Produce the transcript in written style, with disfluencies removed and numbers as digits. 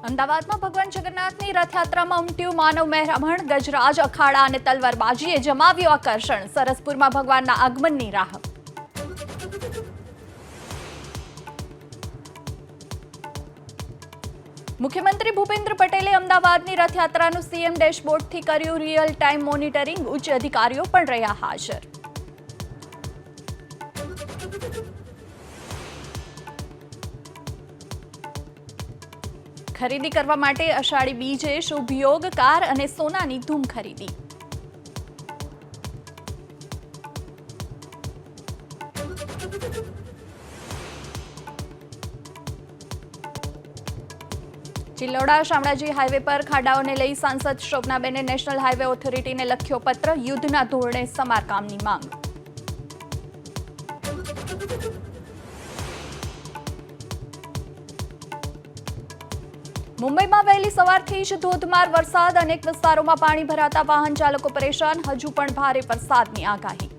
અમદાવાદમાં ભગવાન જગન્નાથની રથયાત્રામાં ઉમટ્યું માનવ મહેરામણ, ગજરાજ, અખાડા અને તલવારબાજીએ જમાવ્યું આકર્ષણ. સરસપુરમાં ભગવાનના આગમનની રાહ. મુખ્યમંત્રી ભૂપેન્દ્ર પટેલે અમદાવાદની રથયાત્રાનું સીએમ ડેશબોર્ડથી કર્યું રિયલ ટાઈમ મોનિટરિંગ. ઉચ્ચ અધિકારીઓ પણ રહ્યા હાજર. ખરીદી કરવા માટે અષાઢી બીજે શુભ યોગ. કાર અને સોનાની ધૂમ ખરીદી. ચિલોડા શામળાજી હાઈવે પર ખાડાઓને લઈ સાંસદ શોભનાબેને નેશનલ હાઈવે ઓથોરિટીને લખ્યો પત્ર. યુદ્ધના ધોરણે સમારકામની માંગ. મુંબઈમાં વહેલી સવારથી જ ધોધમાર વરસાદ. અનેક વિસ્તારોમાં પાણી ભરાતા વાહન ચાલકો પરેશાન. હજુ પણ ભારે વરસાદની આગાહી.